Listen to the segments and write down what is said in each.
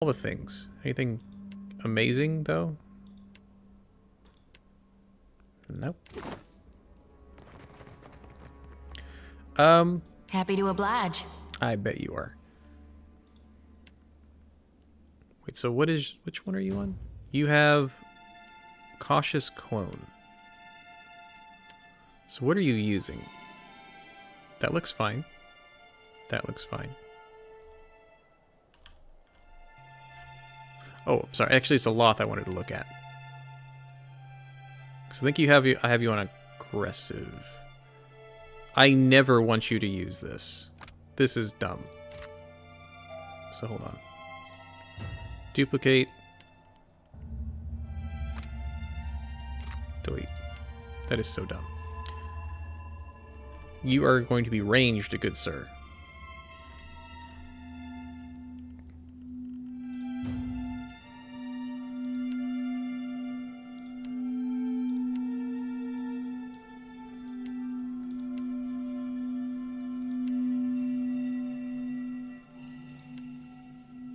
all the things. Anything amazing, though? Nope. Happy to oblige. I bet you are. Wait, so which one are you on? You have Cautious Clone. So what are you using? That looks fine. That looks fine. Oh, sorry. Actually, it's a Loth I wanted to look at. So I think I have you on aggressive. I never want you to use this. This is dumb. So hold on. Duplicate. Delete. That is so dumb. You are going to be ranged, good sir.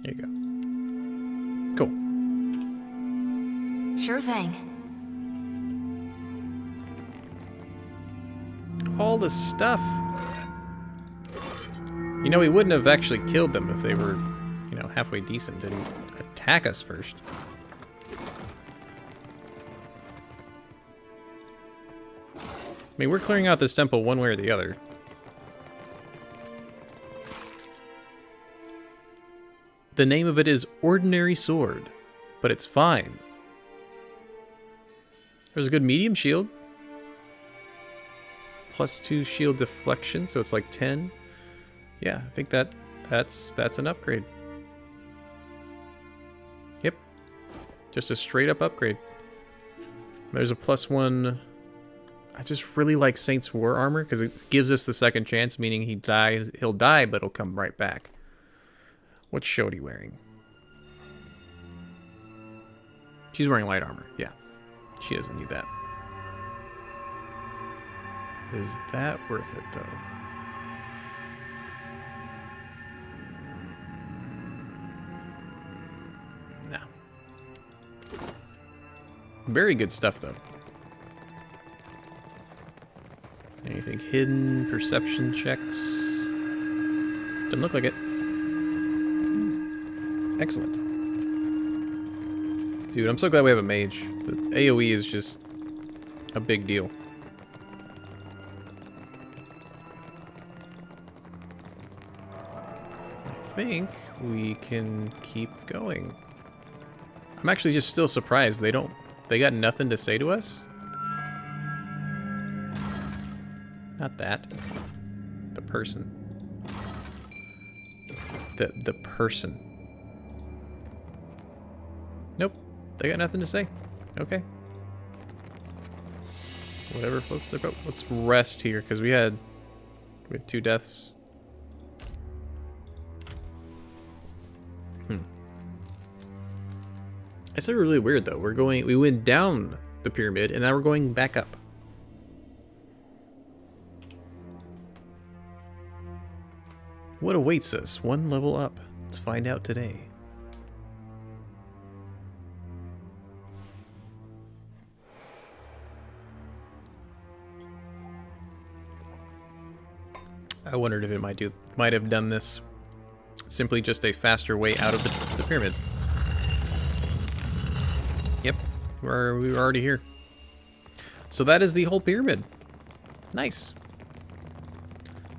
There you go. Cool. Sure thing. All the stuff. You know, we wouldn't have actually killed them if they were, you know, halfway decent. Didn't attack us first. I mean, we're clearing out this temple one way or the other. The name of it is Ordinary Sword, but it's fine. There's a good medium shield. +2 shield deflection, so it's like 10. Yeah, I think that's an upgrade. Yep. Just a straight up upgrade. There's a +1. I just really like Saint's War Armor because it gives us the second chance, meaning he'll die, but he'll come right back. What's Shodi wearing? She's wearing light armor. Yeah. She doesn't need that. Is that worth it, though? No. Very good stuff, though. Anything hidden? Perception checks? Doesn't look like it. Excellent. Dude, I'm so glad we have a mage. The AoE is just a big deal. I think we can keep going. I'm actually just still surprised they got nothing to say to us. Not that. The person. The person. Nope. They got nothing to say. Okay. Whatever floats their boat. Let's rest here because we had 2 deaths. It's really weird though. We went down the pyramid and now we're going back up. What awaits us? 1 level up. Let's find out today. I wondered if it might have done this. Simply just a faster way out of the pyramid. Yep, we were already here. So that is the whole pyramid. Nice.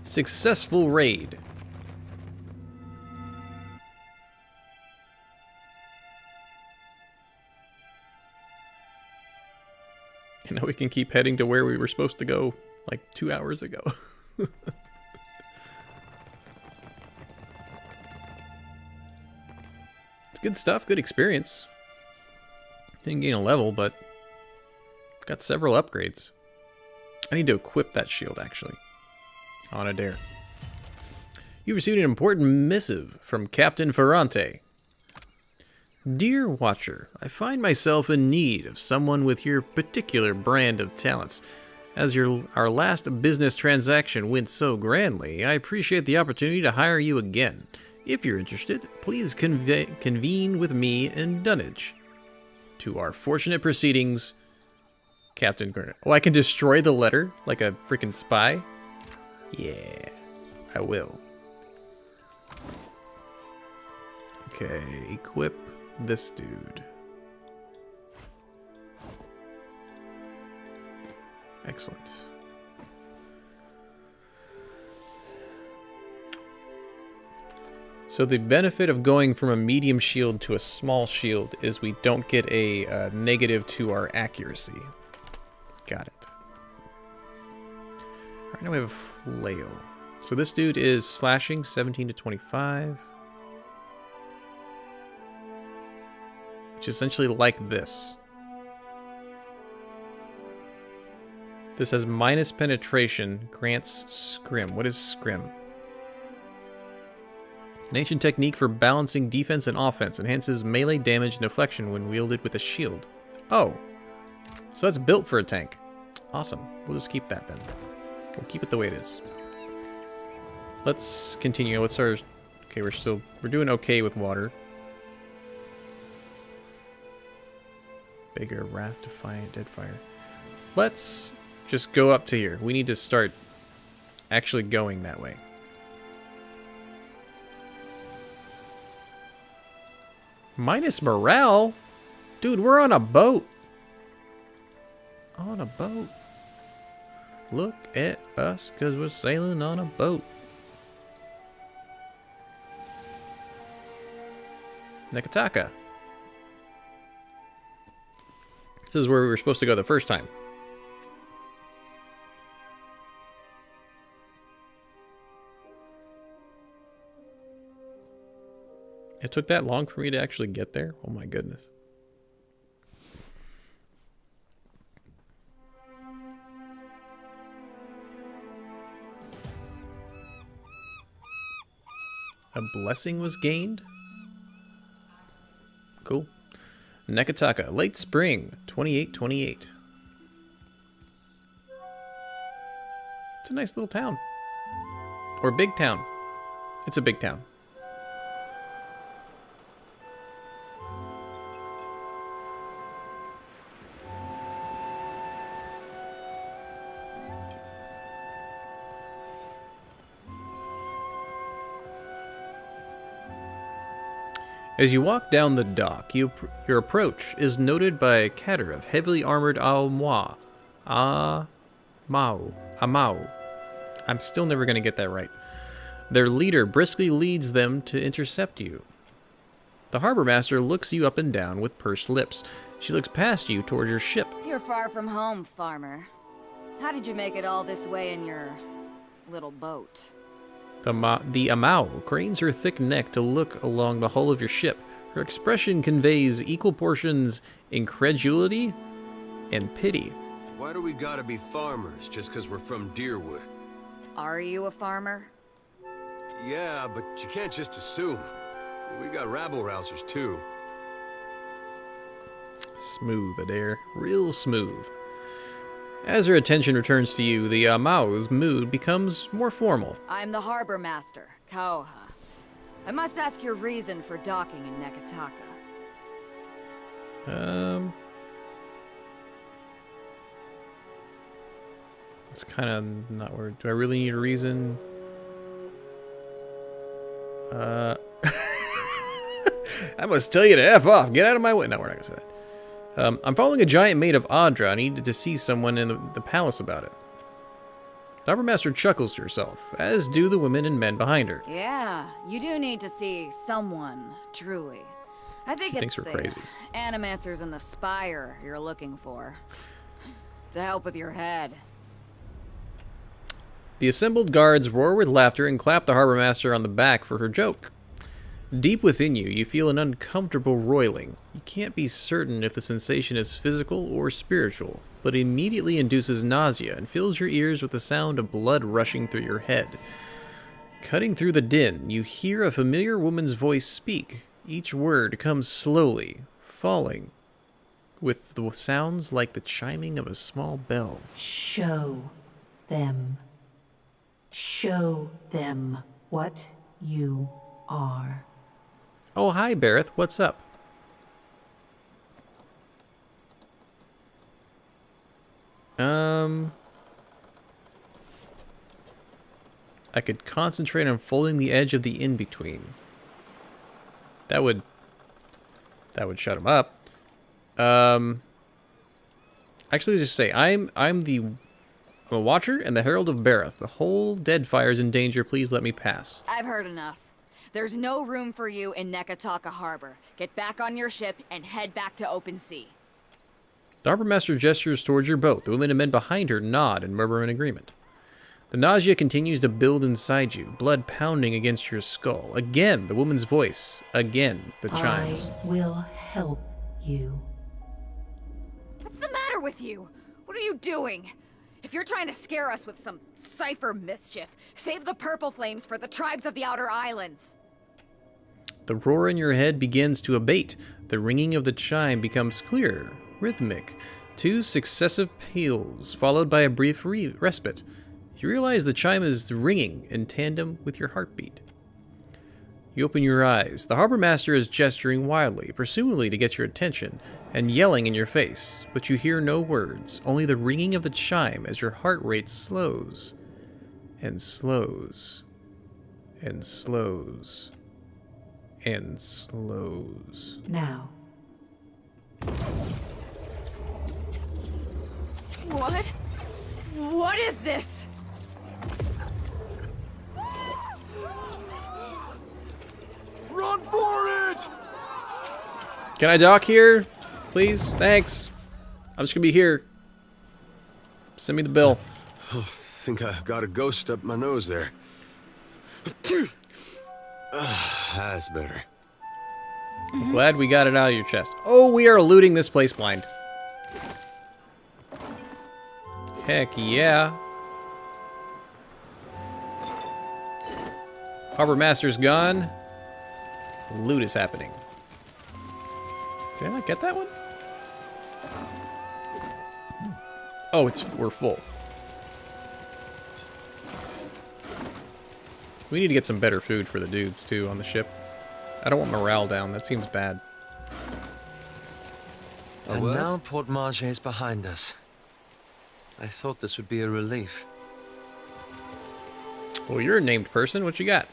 Successful raid. And now we can keep heading to where we were supposed to go like 2 hours ago. It's good stuff, good experience. Didn't gain a level, but got several upgrades. I need to equip that shield, actually. On a dare. You received an important missive from Captain Ferrante. Dear Watcher, I find myself in need of someone with your particular brand of talents. As our last business transaction went so grandly, I appreciate the opportunity to hire you again. If you're interested, please convene with me in Dunwich. To our fortunate proceedings, Captain Gurnett. Oh, I can destroy the letter like a freaking spy? Yeah, I will. Okay, equip this dude. Excellent. So the benefit of going from a medium shield to a small shield is we don't get a negative to our accuracy. Got it. Alright, now we have a flail. So this dude is slashing 17 to 25. Which is essentially like this. This has minus penetration, grants scrim. What is scrim? An ancient technique for balancing defense and offense. Enhances melee damage and deflection when wielded with a shield. Oh. So that's built for a tank. Awesome. We'll just keep that then. We'll keep it the way it is. Let's continue. What's our... Okay, we're doing okay with water. Bigger, Wrath, Defiant, Deadfire. Let's just go up to here. We need to start actually going that way. Minus morale? Dude, we're on a boat. On a boat. Look at us, because we're sailing on a boat. Nekataka. This is where we were supposed to go the first time. It took that long for me to actually get there? Oh my goodness. A blessing was gained? Cool. Nekataka, late spring, 2828. It's a nice little town. Or big town. It's a big town. As you walk down the dock, your approach is noted by a cater of heavily armored Amau. I'm still never going to get that right. Their leader briskly leads them to intercept you. The harbor master looks you up and down with pursed lips. She looks past you towards your ship. You're far from home, farmer. How did you make it all this way in your little boat? The Amau cranes her thick neck to look along the hull of your ship. Her expression conveys equal portions incredulity and pity. Why do we gotta be farmers just because we're from Deerwood? Are you a farmer? Yeah, but you can't just assume. We got rabble-rousers too. Smooth, Adair. Real smooth. As her attention returns to you, the Amau's mood becomes more formal. I'm the harbor master, Kauha. I must ask your reason for docking in Nekataka. It's kind of not where... Do I really need a reason? I must tell you to F off. Get out of my way. No, we're not going to say that. I'm following a giant maid of Audra. I needed to see someone in the palace about it. The harbor master chuckles to herself, as do the women and men behind her. Yeah, you do need to see someone, truly. I think it's we're the crazy. animancers and the spire you're looking for. To help with your head. The assembled guards roar with laughter and clap the harbor master on the back for her joke. Deep within you, you feel an uncomfortable roiling. You can't be certain if the sensation is physical or spiritual, but it immediately induces nausea and fills your ears with the sound of blood rushing through your head. Cutting through the din, you hear a familiar woman's voice speak. Each word comes slowly, falling, with the sounds like the chiming of a small bell. Show them. Show them what you are. Oh, hi, Bareth. What's up? I could concentrate on folding the edge of the in-between. That would shut him up. Actually, just say I'm a watcher and the herald of Bareth. The whole Deadfire is in danger. Please let me pass. I've heard enough. There's no room for you in Nekataka Harbor. Get back on your ship and head back to open sea. The harbor master gestures towards your boat. The women and men behind her nod and murmur in agreement. The nausea continues to build inside you, blood pounding against your skull. Again, the woman's voice. Again, the chimes. I will help you. What's the matter with you? What are you doing? If you're trying to scare us with some cipher mischief, save the purple flames for the tribes of the Outer Islands. The roar in your head begins to abate. The ringing of the chime becomes clearer, rhythmic. 2 successive peals, followed by a brief respite. You realize the chime is ringing in tandem with your heartbeat. You open your eyes. The harbor master is gesturing wildly, presumably to get your attention, and yelling in your face, but you hear no words, only the ringing of the chime as your heart rate slows, and slows, and slows, and slows. Now. What? What is this? Run for it! Can I dock here? Please? Thanks. I'm just gonna be here. Send me the bill. I think I got a ghost up my nose there. That's better. I'm glad we got it out of your chest. Oh, we are looting this place blind. Heck yeah. Harbor Master's gone. Loot is happening. Did I not get that one? Oh, we're full. We need to get some better food for the dudes too on the ship. I don't want morale down. That seems bad. And now Port Marge is behind us. I thought this would be a relief. Well, you're a named person. What you got?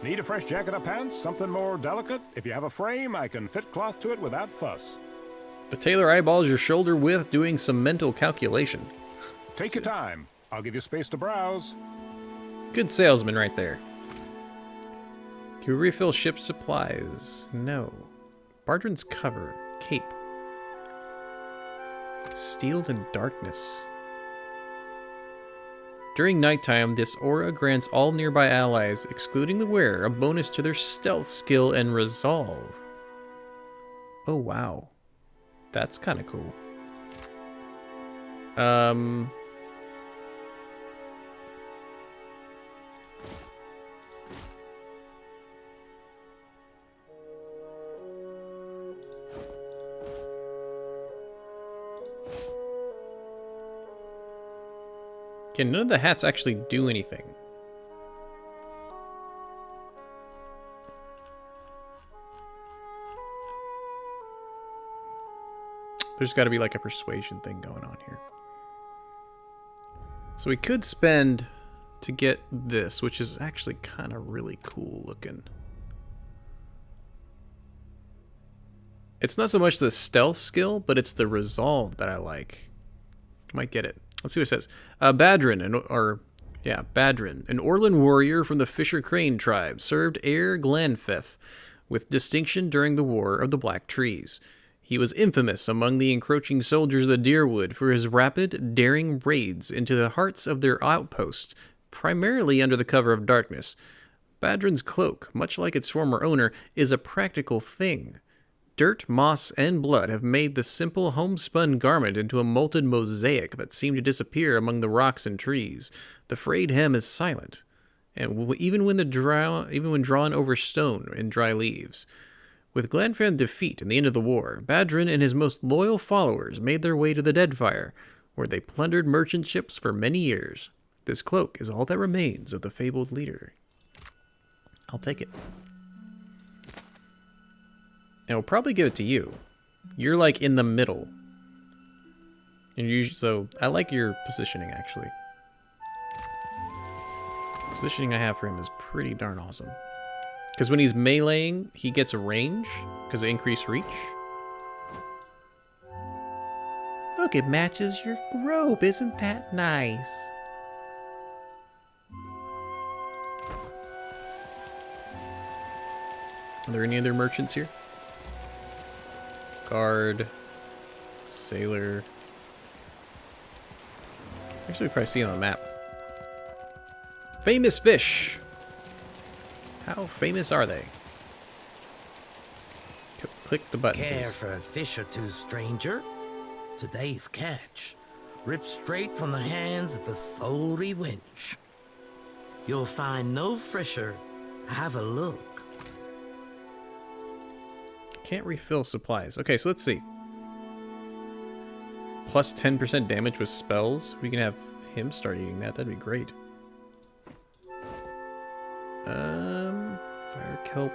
Need a fresh jacket or pants? Something more delicate? If you have a frame, I can fit cloth to it without fuss. The tailor eyeballs your shoulder width, doing some mental calculation. Take your time. I'll give you space to browse. Good salesman right there. Can we refill ship supplies? No. Bardrin's cover. Cape. Steeled in darkness. During nighttime, this aura grants all nearby allies, excluding the wearer, a bonus to their stealth skill and resolve. Oh, wow. That's kind of cool. Okay, none of the hats actually do anything. There's got to be like a persuasion thing going on here. So we could spend to get this, which is actually kind of really cool looking. It's not so much the stealth skill, but it's the resolve that I like. Might get it. Let's see what it says. Badrin, Badrin, an Orlan warrior from the Fisher Crane tribe, served Air Glanfeth with distinction during the War of the Black Trees. He was infamous among the encroaching soldiers of the Deerwood for his rapid, daring raids into the hearts of their outposts, primarily under the cover of darkness. Badrin's cloak, much like its former owner, is a practical thing. Dirt, moss, and blood have made the simple homespun garment into a molten mosaic that seemed to disappear among the rocks and trees. The frayed hem is silent, and even when drawn over stone and dry leaves. With Glanfran defeat and the end of the war, Badrin and his most loyal followers made their way to the Deadfire, where they plundered merchant ships for many years. This cloak is all that remains of the fabled leader. I'll take it. And we'll probably give it to you. You're like in the middle. And so I like your positioning actually. The positioning I have for him is pretty darn awesome. Because when he's meleeing, he gets a range because of increased reach. Look, it matches your robe. Isn't that nice? Are there any other merchants here? Guard, sailor. Actually, probably see it on the map. Famous fish. How famous are they? Click the button, Care please. for a fish or two, stranger? Today's catch, ripped straight from the hands of the salty wench. You'll find no fresher. Have a look. Can't refill supplies. Okay, so let's see. Plus 10% damage with spells. We can have him start eating that. That'd be great. Fire kelp.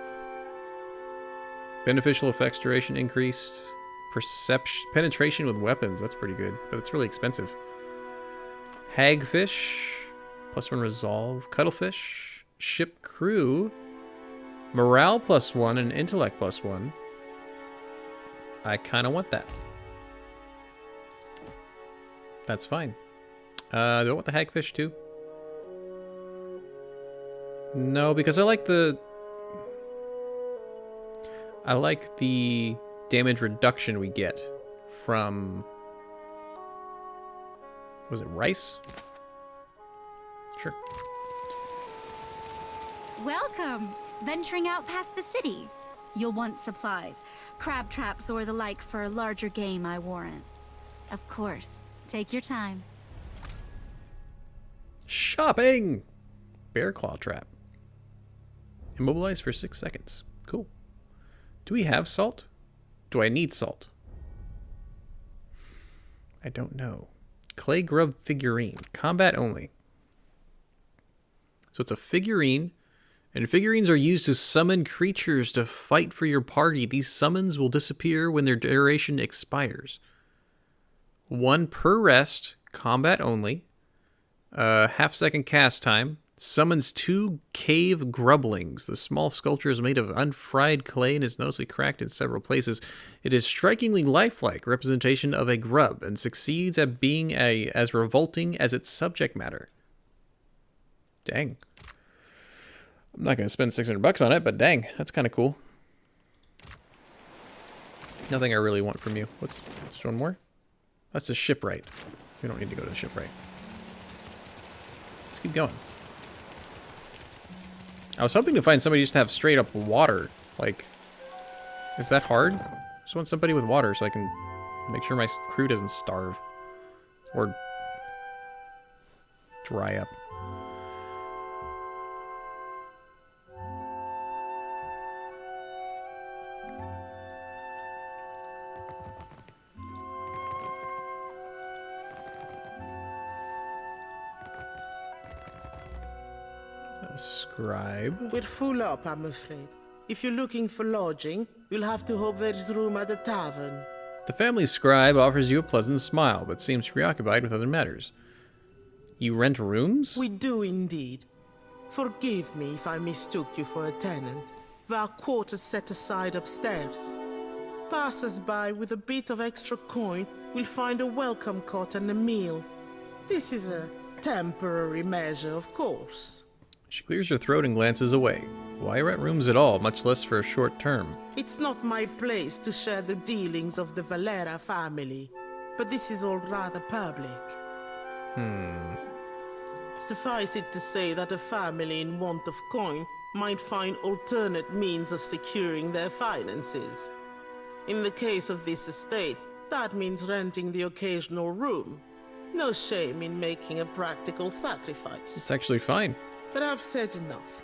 Beneficial effects duration increased. Perception, penetration with weapons. That's pretty good, but it's really expensive. Hagfish. +1 resolve. Cuttlefish. Ship crew. Morale +1 and intellect +1. I kind of want that. That's fine. Do I want the hagfish too? No, because I like the damage reduction we get from, was it rice? Sure. Welcome! Venturing out past the city. You'll want supplies, crab traps or the like for larger game, I warrant. Of course, take your time. Shopping! Bear claw trap. Immobilized for 6 seconds. Cool. Do we have salt? Do I need salt? I don't know. Clay grub figurine. Combat only. So it's a figurine, and figurines are used to summon creatures to fight for your party. These summons will disappear when their duration expires. 1 per rest. Combat only. Half-second cast time. Summons 2 cave grublings. The small sculpture is made of unfried clay and is noticeably cracked in several places. It is strikingly lifelike representation of a grub and succeeds at being as revolting as its subject matter. Dang. I'm not going to spend $600 on it, but dang, that's kind of cool. Nothing I really want from you. What's just one more? That's a shipwright. We don't need to go to the shipwright. Let's keep going. I was hoping to find somebody just to have straight up water. Like, is that hard? I just want somebody with water so I can make sure my crew doesn't starve. Or dry up. Scribe. We're full up, I'm afraid. If you're looking for lodging, you'll have to hope there's room at the tavern. The family scribe offers you a pleasant smile, but seems preoccupied with other matters. You rent rooms? We do indeed. Forgive me if I mistook you for a tenant. There are quarters set aside upstairs. Passers-by with a bit of extra coin will find a welcome cot and a meal. This is a temporary measure, of course. She clears her throat and glances away. Why rent rooms at all, much less for a short term? It's not my place to share the dealings of the Valera family, but this is all rather public. Suffice it to say that a family in want of coin might find alternate means of securing their finances. In the case of this estate, that means renting the occasional room. No shame in making a practical sacrifice. It's actually fine. But I've said enough.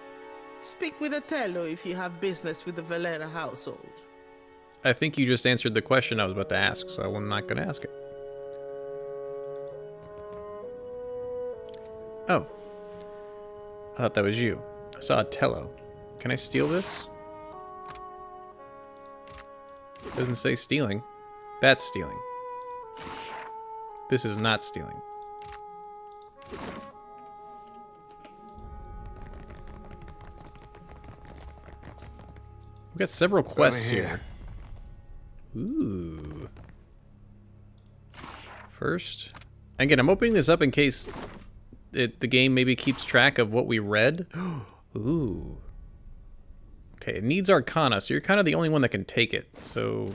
Speak with Otello if you have business with the Valera household. I think you just answered the question I was about to ask, so I'm not going to ask it. Oh. I thought that was you. I saw Otello. Can I steal this? Doesn't say stealing. That's stealing. This is not stealing. We've got several quests here. Ooh. First, again, I'm opening this up in case the game maybe keeps track of what we read. Ooh. Okay, it needs Arcana, so you're kind of the only one that can take it. So,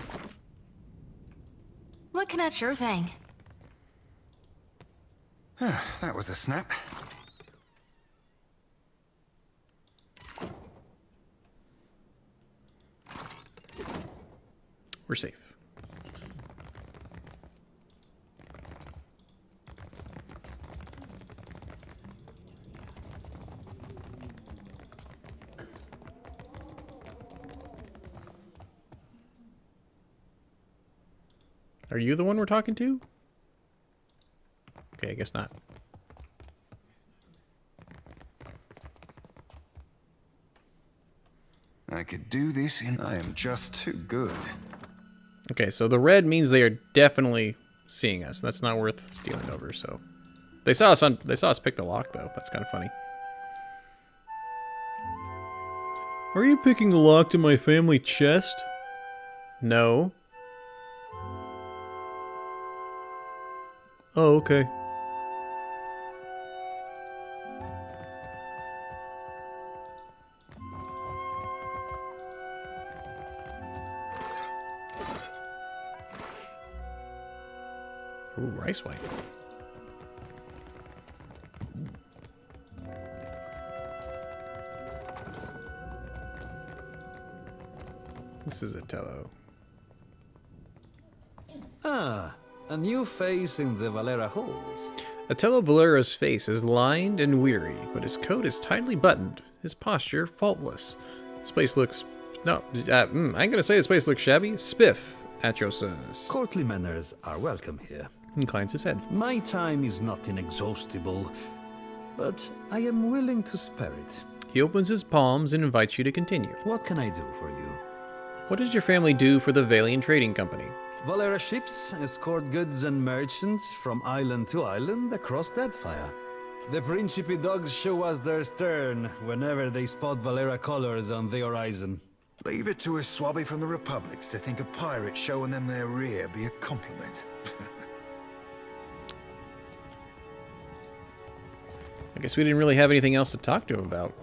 Looking at your thing. That was a snap. we're safe. Are you the one we're talking to? Okay, I guess not. I could do this in... I am just too good. Okay, so the red means they are definitely seeing us. That's not worth stealing over, so. They saw us pick the lock though. That's kind of funny. Are you picking the lock to my family chest? No. Oh, okay. Ooh, rice wine. This is a Tello. Ah, a new face in the Valera halls. Otello Valera's face is lined and weary, but his coat is tightly buttoned, his posture faultless. This place looks... No, I ain't gonna say this place looks shabby. Spiff at your service. Courtly manners are welcome here. Inclines his head. My time is not inexhaustible, but I am willing to spare it. He opens his palms and invites you to continue. What can I do for you? What does your family do for the Valian Trading Company? Valera ships escort goods and merchants from island to island across Deadfire. The Principe dogs show us their stern whenever they spot Valera colors on the horizon. Leave it to a swabby from the Republics to think a pirate showing them their rear be a compliment. I guess we didn't really have anything else to talk to him about.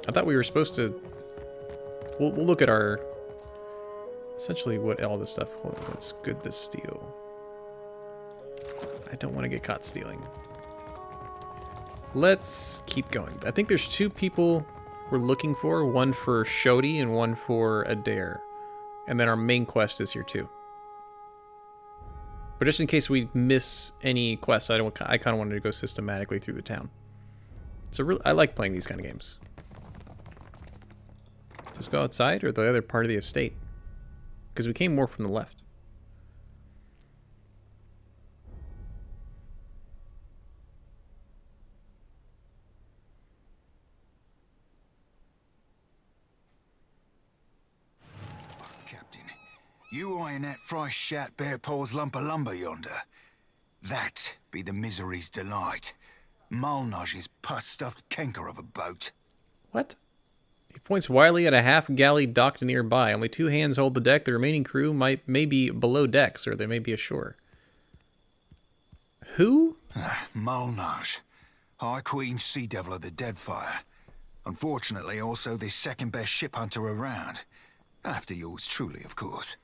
I thought we were supposed to... We'll look at our... Essentially what all this stuff... Hold on, what's good to steal? I don't want to get caught stealing. Let's keep going. I think there's two people we're looking for. One for Shodi and one for Adair. And then our main quest is here too. But just in case we miss any quests, I kind of wanted to go systematically through the town. So I like playing these kind of games. Just go outside or the other part of the estate? Because we came more from the left. Captain, you eyeing that fresh shat bare paws lump of lumber yonder? That be the misery's delight. Malnage's pus-stuffed canker of a boat. What? He points wildly at a half-galley docked nearby. Only two hands hold the deck. The remaining crew may be below decks, or they may be ashore. Who? Malnage. High Queen Sea Devil of the Deadfire. Unfortunately, also the second-best ship hunter around. After yours truly, of course.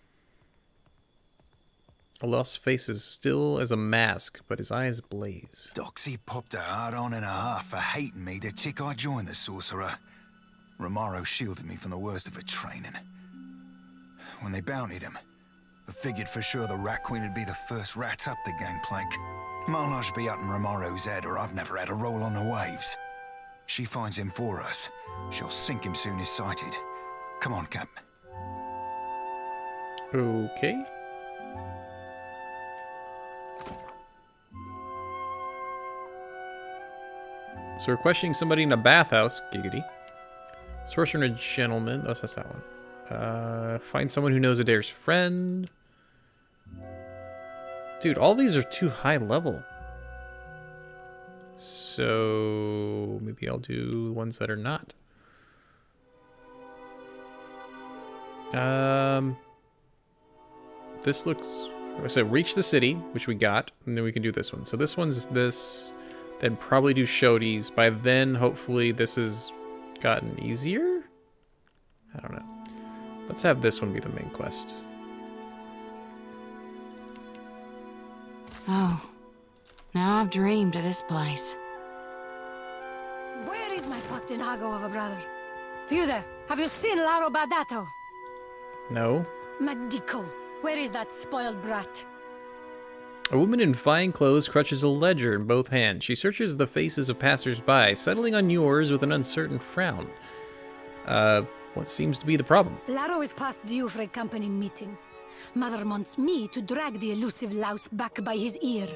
Olaf's face is still as a mask, but his eyes blaze. Doxy popped a hard on and a half for hating me the tick I joined the sorcerer. Romaro shielded me from the worst of her training. When they bountied him, I figured for sure the Rat Queen would be the first rat up the gangplank. Malnage be up in Romaro's head, or I've never had a roll on the waves. She finds him for us. She'll sink him soon as sighted. Come on, Captain. Okay. So we're questioning somebody in a bathhouse. Giggity. Sorcerer and a gentleman. Oh, that's that one. Find someone who knows Adair's friend. Dude, all these are too high level. So maybe I'll do ones that are not. This looks... So reach the city, which we got, and then we can do this one. So this one's this, then probably do Shodi's. By then, hopefully, this has gotten easier? I don't know. Let's have this one be the main quest. Oh, now I've dreamed of this place. Where is my postinago of a brother? You there, have you seen Laro Badato? No. Magdico, where is that spoiled brat? A woman in fine clothes clutches a ledger in both hands. She searches the faces of passers-by, settling on yours with an uncertain frown. What seems to be the problem? Laro is past due for a company meeting. Mother wants me to drag the elusive louse back by his ear.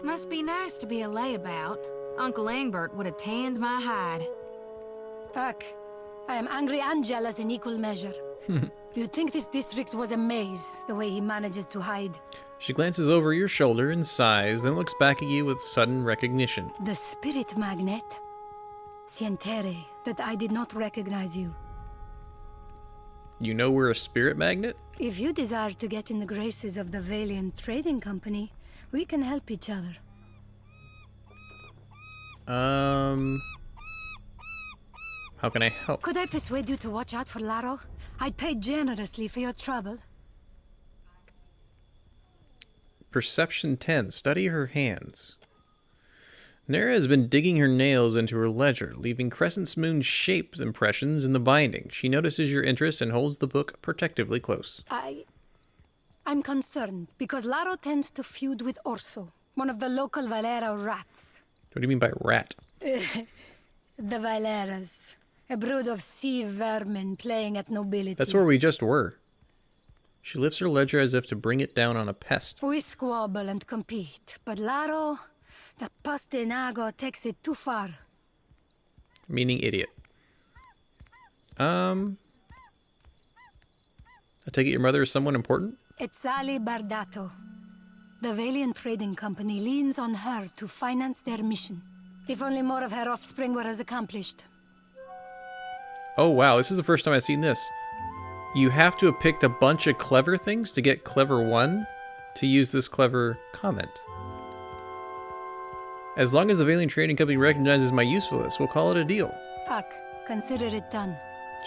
Must be nice to be a layabout. Uncle Engbert would have tanned my hide. Fuck. I am angry and jealous in equal measure. You'd think this district was a maze, the way he manages to hide. She glances over your shoulder and sighs, then looks back at you with sudden recognition. The spirit magnet. Sientere, that I did not recognize you. You know we're a spirit magnet? If you desire to get in the graces of the Valiant Trading Company, we can help each other. How can I help? Could I persuade you to watch out for Laro? I'd pay generously for your trouble. Perception 10. Study her hands. Nera has been digging her nails into her ledger, leaving crescent moon shape impressions in the binding. She notices your interest and holds the book protectively close. I'm concerned because Laro tends to feud with Orso, one of the local Valera rats. What do you mean by rat? The Valeras. A brood of sea vermin playing at nobility. That's where we just were. She lifts her ledger as if to bring it down on a pest. We squabble and compete, but Laro, the postinago, takes it too far. Meaning idiot. I take it your mother is someone important? It's Sally Bardato. The Valiant Trading Company leans on her to finance their mission. If only more of her offspring were as accomplished. Oh wow, this is the first time I've seen this. You have to have picked a bunch of clever things to get clever 1 to use this clever comment. As long as the Valiant Trading Company recognizes my usefulness, we'll call it a deal. Fuck, consider it done.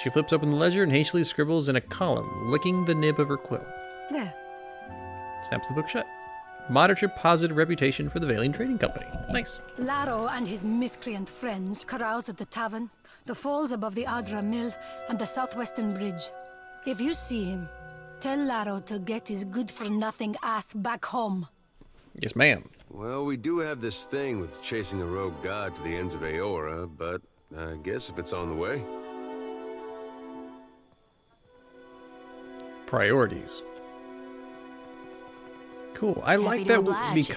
She flips open the ledger and hastily scribbles in a column, licking the nib of her quill. There. Snaps the book shut. Moderate positive reputation for the Valiant Trading Company. Nice. Laro and his miscreant friends carouse at the tavern, the falls above the Adra Mill, and the southwestern bridge. If you see him, tell Laro to get his good-for-nothing ass back home. Yes, ma'am. Well, we do have this thing with chasing a rogue god to the ends of Aora, but I guess if it's on the way... Priorities. Cool. I like Happy to that oblige. because